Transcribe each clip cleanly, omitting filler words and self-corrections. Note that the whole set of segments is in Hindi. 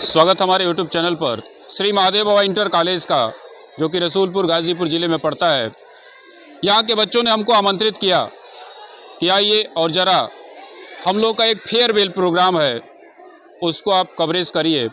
स्वागत हमारे YouTube चैनल पर श्री महादेव बाबा इंटर कॉलेज का, जो कि रसूलपुर गाज़ीपुर ज़िले में पड़ता है। यहाँ के बच्चों ने हमको आमंत्रित किया कि आइए और ज़रा हम लोग का एक फेयरवेल प्रोग्राम है, उसको आप कवरेज करिए।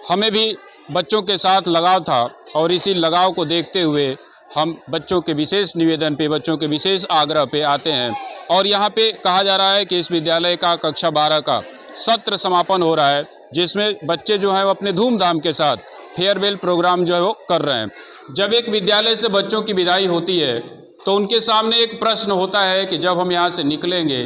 हमें भी बच्चों के साथ लगाव था और इसी लगाव को देखते हुए हम बच्चों के विशेष निवेदन पे, बच्चों के विशेष आग्रह पे आते हैं। और यहाँ पे कहा जा रहा है कि इस विद्यालय का कक्षा 12 का सत्र समापन हो रहा है, जिसमें बच्चे जो हैं वो अपने धूमधाम के साथ फेयरवेल प्रोग्राम जो है वो कर रहे हैं। जब एक विद्यालय से बच्चों की विदाई होती है तो उनके सामने एक प्रश्न होता है कि जब हम यहाँ से निकलेंगे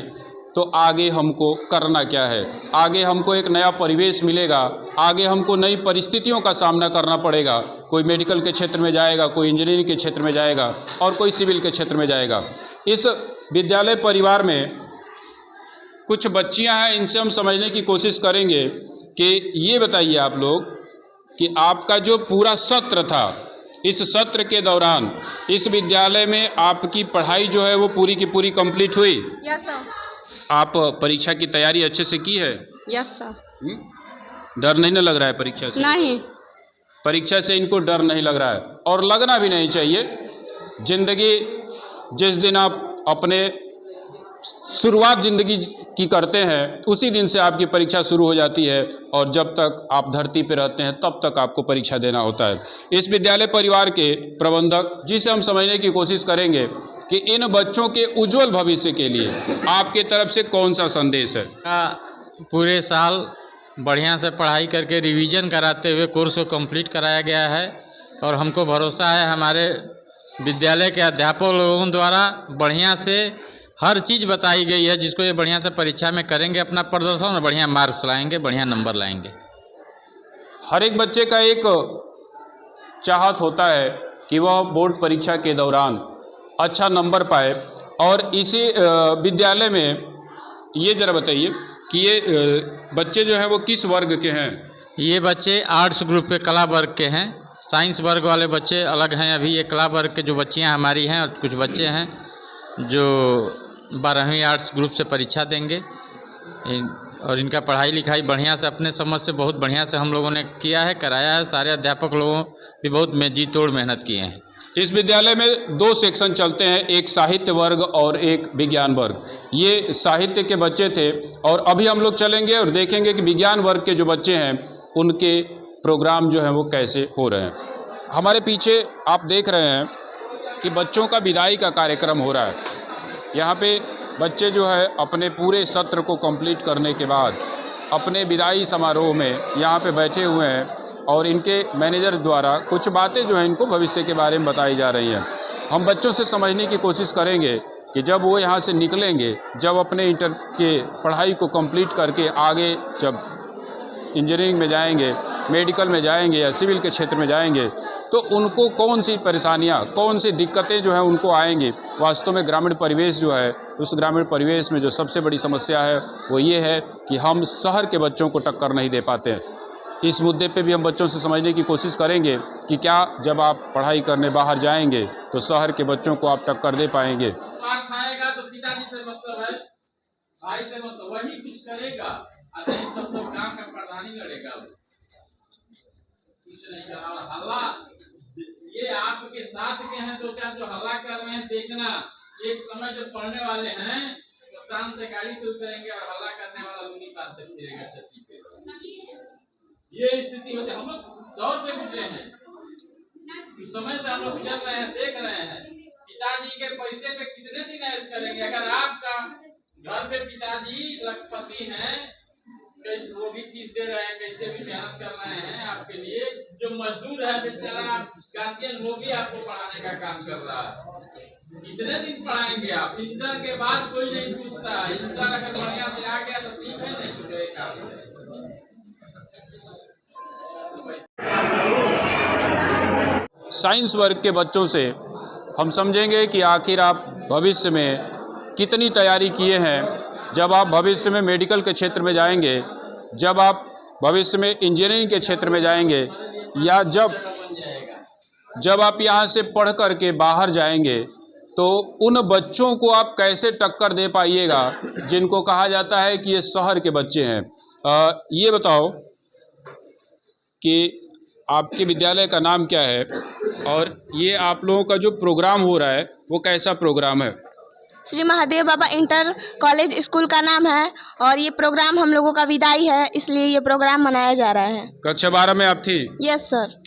तो आगे हमको करना क्या है। आगे हमको एक नया परिवेश मिलेगा, आगे हमको नई परिस्थितियों का सामना करना पड़ेगा। कोई मेडिकल के क्षेत्र में जाएगा, कोई इंजीनियरिंग के क्षेत्र में जाएगा और कोई सिविल के क्षेत्र में जाएगा। इस विद्यालय परिवार में कुछ बच्चियां हैं, इनसे हम समझने की कोशिश करेंगे कि ये बताइए आप लोग कि आपका जो पूरा सत्र था, इस सत्र के दौरान इस विद्यालय में आपकी पढ़ाई जो है वो पूरी की पूरी कंप्लीट हुई? Yes sir. आप परीक्षा की तैयारी अच्छे से की है? Yes sir. डर नहीं ना लग रहा है परीक्षा से? नहीं, परीक्षा से इनको डर नहीं लग रहा है और लगना भी नहीं चाहिए। जिंदगी जिस दिन आप अपने शुरुआत ज़िंदगी की करते हैं उसी दिन से आपकी परीक्षा शुरू हो जाती है और जब तक आप धरती पर रहते हैं तब तक आपको परीक्षा देना होता है। इस विद्यालय परिवार के प्रबंधक जी से हम समझने की कोशिश करेंगे कि इन बच्चों के उज्जवल भविष्य के लिए आपके तरफ से कौन सा संदेश है। पूरे साल बढ़िया से पढ़ाई करके रिवीजन कराते हुए कोर्स को कंप्लीट कराया गया है और हमको भरोसा है हमारे विद्यालय के अध्यापक लोगों द्वारा बढ़िया से हर चीज़ बताई गई है, जिसको ये बढ़िया से परीक्षा में करेंगे अपना प्रदर्शन और बढ़िया मार्क्स लाएंगे, बढ़िया नंबर लाएंगे। हर एक बच्चे का एक चाहत होता है कि वह बोर्ड परीक्षा के दौरान अच्छा नंबर पाए और इसी विद्यालय में ये ज़रा बताइए कि ये बच्चे जो हैं वो किस वर्ग के हैं? ये बच्चे आर्ट्स ग्रुप के कला वर्ग के हैं। साइंस वर्ग वाले बच्चे अलग हैं। अभी ये कला वर्ग के जो बच्चियाँ हमारी हैं और कुछ बच्चे हैं जो 12वीं आर्ट्स ग्रुप से परीक्षा देंगे और इनका पढ़ाई लिखाई बढ़िया से अपने समझ से बहुत बढ़िया से हम लोगों ने किया है, कराया है। सारे अध्यापक लोगों भी बहुत जी तोड़ मेहनत किए हैं। इस विद्यालय में 2 सेक्शन चलते हैं, एक साहित्य वर्ग और एक विज्ञान वर्ग। ये साहित्य के बच्चे थे और अभी हम लोग चलेंगे और देखेंगे कि विज्ञान वर्ग के जो बच्चे हैं उनके प्रोग्राम जो हैं वो कैसे हो रहे हैं। हमारे पीछे आप देख रहे हैं कि बच्चों का विदाई का कार्यक्रम हो रहा है। यहाँ पे बच्चे जो है अपने पूरे सत्र को कंप्लीट करने के बाद अपने विदाई समारोह में यहाँ पे बैठे हुए हैं और इनके मैनेजर द्वारा कुछ बातें जो हैं इनको भविष्य के बारे में बताई जा रही हैं। हम बच्चों से समझने की कोशिश करेंगे कि जब वो यहाँ से निकलेंगे, जब अपने इंटर के पढ़ाई को कंप्लीट करके आगे जब इंजीनियरिंग में जाएंगे, मेडिकल में जाएंगे या सिविल के क्षेत्र में जाएंगे, तो उनको कौन सी परेशानियां, कौन सी दिक्कतें जो हैं उनको आएंगी। वास्तव में ग्रामीण परिवेश जो है, उस ग्रामीण परिवेश में जो सबसे बड़ी समस्या है वो ये है कि हम शहर के बच्चों को टक्कर नहीं दे पाते हैं। इस मुद्दे पे भी हम बच्चों से समझने की कोशिश करेंगे कि क्या जब आप पढ़ाई करने बाहर जाएंगे तो शहर के बच्चों को आप टक्कर दे पाएंगे। खाएगा तो पिताजी से मतलब है, भाई से मतलब वही कुछ करेगा, तब तो काम का प्रधान ही लड़ेगा, कुछ नहीं कर रहा। हल्ला ये आपके साथ के हैं दो चार जो हल्ला कर रहे हैं, देखना एक समय जब पढ़ने वाले हैं तो शाम से गाड़ी से उतरेंगे और हल्ला करने वाला लूनी पास से फिरेगा छती पे। ये स्थिति होती है। हम लोग दौड़ पे उठे हैं, समय से हम लोग चल रहे हैं, देख रहे हैं पिताजी के पैसे पे कितने दिन ऐश करेंगे। अगर आपका घर पे पिताजी लखपति हैं, वो भी फीस दे रहे हैं, कैसे भी मेहनत कर रहे हैं आपके लिए। जो मजदूर है बेचारा गार्जियन, वो भी आपको पढ़ाने का काम कर रहा है। कितने दिन पढ़ाएंगे आप? इंटर के बाद कोई नहीं पूछता, इंटर रिजल्ट अगर बढ़िया से आ गया तो ठीक है, नहीं तो बेकार है। साइंस वर्ग के बच्चों से हम समझेंगे कि आखिर आप भविष्य में कितनी तैयारी किए हैं। जब आप भविष्य में मेडिकल के क्षेत्र में जाएंगे, जब आप भविष्य में इंजीनियरिंग के क्षेत्र में जाएंगे, या जब आप यहाँ से पढ़ कर के बाहर जाएंगे, तो उन बच्चों को आप कैसे टक्कर दे पाइएगा जिनको कहा जाता है कि ये शहर के बच्चे हैं। ये बताओ कि आपके विद्यालय का नाम क्या है और ये आप लोगों का जो प्रोग्राम हो रहा है वो कैसा प्रोग्राम है? श्री महादेव बाबा इंटर कॉलेज स्कूल का नाम है और ये प्रोग्राम हम लोगों का विदाई है, इसलिए ये प्रोग्राम मनाया जा रहा है। कक्षा 12 में आप थी? Yes sir.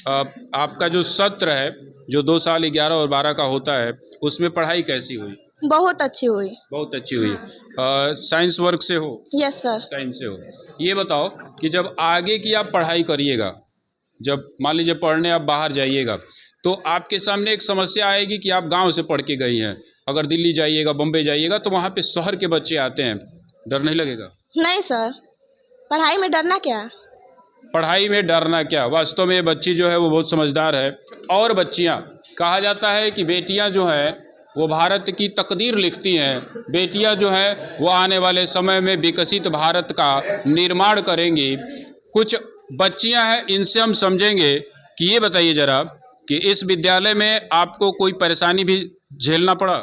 आपका जो सत्र है जो 2 साल 11 और 12 का होता है, उसमें पढ़ाई कैसी हुई? बहुत अच्छी हुई। बहुत अच्छी हुई। साइंस वर्ग से हो? Yes sir. साइंस से हो। ये बताओ कि जब आगे की आप पढ़ाई करिएगा, जब मान लीजिए पढ़ने आप बाहर जाइएगा, तो आपके सामने एक समस्या आएगी कि आप गांव से पढ़ के गई हैं, अगर दिल्ली जाइएगा, बम्बई जाइएगा, तो वहाँ पे शहर के बच्चे आते हैं, डर नहीं लगेगा? नहीं सर, पढ़ाई में डरना क्या? पढ़ाई में डरना क्या? वास्तव में ये बच्ची जो है वो बहुत समझदार है। और बच्चियाँ, कहा जाता है कि बेटियाँ जो हैं वो भारत की तकदीर लिखती हैं। बेटियाँ जो हैं वो आने वाले समय में विकसित भारत का निर्माण करेंगी। कुछ बच्चियाँ हैं, इनसे हम समझेंगे कि ये बताइए ज़रा कि इस विद्यालय में आपको कोई परेशानी भी झेलना पड़ा?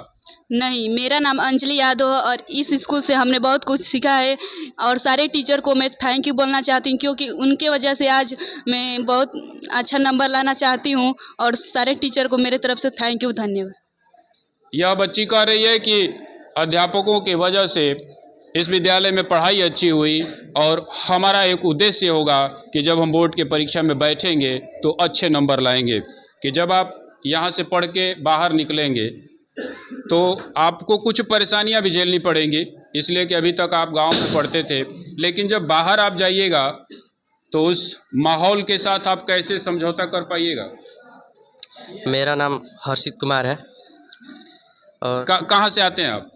नहीं, मेरा नाम अंजलि यादव है और इस स्कूल से हमने बहुत कुछ सीखा है और सारे टीचर को मैं थैंक यू बोलना चाहती हूँ, क्योंकि उनके वजह से आज मैं बहुत अच्छा नंबर लाना चाहती हूँ और सारे टीचर को मेरे तरफ से थैंक यू, धन्यवाद। यह बच्ची कह रही है कि अध्यापकों की वजह से इस विद्यालय में पढ़ाई अच्छी हुई और हमारा एक उद्देश्य होगा कि जब हम बोर्ड की परीक्षा में बैठेंगे तो अच्छे नंबर लाएंगे, कि जब आप यहाँ से पढ़ के बाहर निकलेंगे तो आपको कुछ परेशानियाँ भी झेलनी पड़ेंगी, इसलिए कि अभी तक आप गांव में पढ़ते थे, लेकिन जब बाहर आप जाइएगा तो उस माहौल के साथ आप कैसे समझौता कर पाइएगा? मेरा नाम हर्षित कुमार है और कहाँ से आते हैं आप?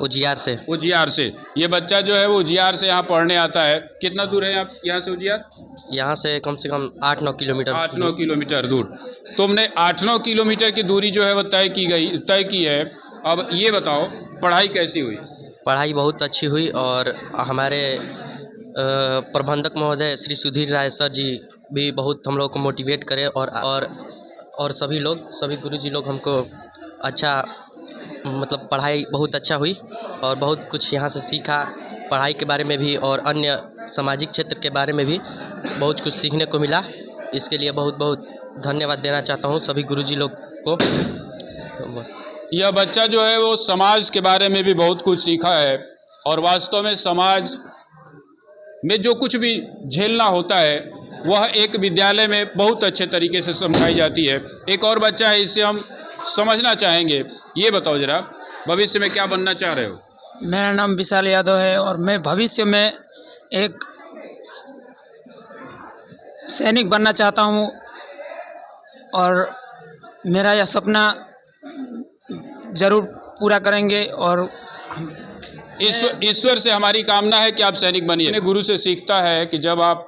उजियार से। उजियार से। ये बच्चा जो है वो उजियार से यहाँ पढ़ने आता है। कितना दूर है आप यहाँ से उजियार? यहाँ से कम 8-9 किलोमीटर। 8-9 किलोमीटर दूर। तुमने 8-9 किलोमीटर की दूरी जो है वो तय की है। अब ये बताओ पढ़ाई कैसी हुई? पढ़ाई बहुत अच्छी हुई और हमारे प्रबंधक महोदय श्री सुधीर राय सर जी भी बहुत हम लोग को मोटिवेट करे और सभी गुरुजी लोग हमको अच्छा, मतलब पढ़ाई बहुत अच्छा हुई और बहुत कुछ यहाँ से सीखा, पढ़ाई के बारे में भी और अन्य सामाजिक क्षेत्र के बारे में भी बहुत कुछ सीखने को मिला। इसके लिए बहुत बहुत धन्यवाद देना चाहता हूँ सभी गुरुजी लोग को। तो बस यह बच्चा जो है वो समाज के बारे में भी बहुत कुछ सीखा है और वास्तव में समाज में जो कुछ भी झेलना होता है वह एक विद्यालय में बहुत अच्छे तरीके से समझाई जाती है। एक और बच्चा है, इससे हम समझना चाहेंगे। ये बताओ जरा, भविष्य में क्या बनना चाह रहे हो? मेरा नाम विशाल यादव है और मैं भविष्य में एक सैनिक बनना चाहता हूँ और मेरा यह सपना ज़रूर पूरा करेंगे और ईश्वर से हमारी कामना है कि आप सैनिक बनिए। अपने गुरु से सीखता है कि जब आप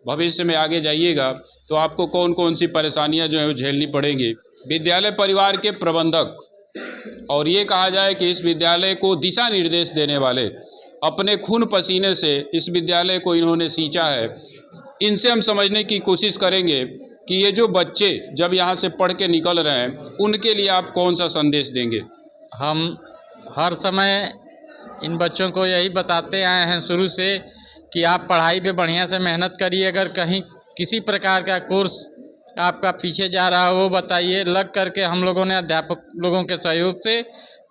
भविष्य में आगे जाइएगा तो आपको कौन कौन सी परेशानियां जो है वो झेलनी पड़ेंगी। विद्यालय परिवार के प्रबंधक और ये कहा जाए कि इस विद्यालय को दिशा निर्देश देने वाले, अपने खून पसीने से इस विद्यालय को इन्होंने सींचा है। इनसे हम समझने की कोशिश करेंगे कि ये जो बच्चे जब यहाँ से पढ़ के निकल रहे हैं उनके लिए आप कौन सा संदेश देंगे? हम हर समय इन बच्चों को यही बताते आए हैं शुरू से कि आप पढ़ाई पे बढ़िया से मेहनत करिए। अगर कहीं किसी प्रकार का कोर्स आपका पीछे जा रहा हो वो बताइए, लग करके हम लोगों ने अध्यापक लोगों के सहयोग से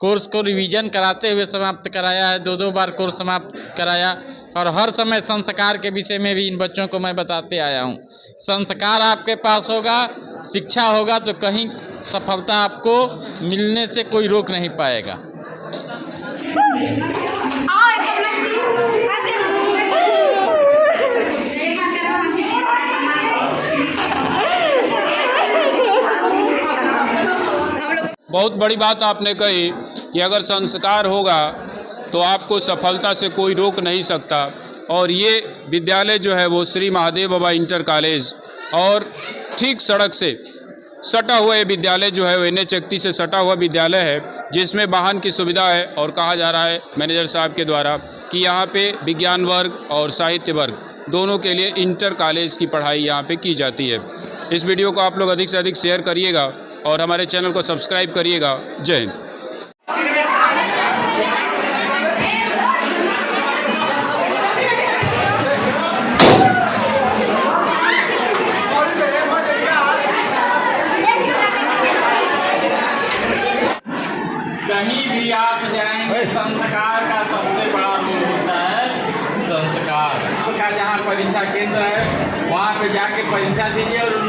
कोर्स को रिवीजन कराते हुए समाप्त कराया है। 2-2 बार कोर्स समाप्त कराया और हर समय संस्कार के विषय में भी इन बच्चों को मैं बताते आया हूँ। संस्कार आपके पास होगा, शिक्षा होगा तो कहीं सफलता आपको मिलने से कोई रोक नहीं पाएगा। बहुत बड़ी बात आपने कही कि अगर संस्कार होगा तो आपको सफलता से कोई रोक नहीं सकता। और ये विद्यालय जो है वो श्री महादेव बाबा इंटर कॉलेज और ठीक सड़क से सटा हुआ ये विद्यालय जो है वो NH31 से सटा हुआ विद्यालय है, जिसमें वाहन की सुविधा है। और कहा जा रहा है मैनेजर साहब के द्वारा कि यहाँ पे विज्ञान वर्ग और साहित्य वर्ग दोनों के लिए इंटर कॉलेज की पढ़ाई यहाँ पे की जाती है। इस वीडियो को आप लोग अधिक से अधिक शेयर करिएगा और हमारे चैनल को सब्सक्राइब करिएगा। जय हिंद। कहीं भी आप जाएंगे संस्कार का सबसे बड़ा रोल होता है। संस्कार आपका जहाँ परीक्षा केंद्र है वहाँ पे जाके परीक्षा दीजिए और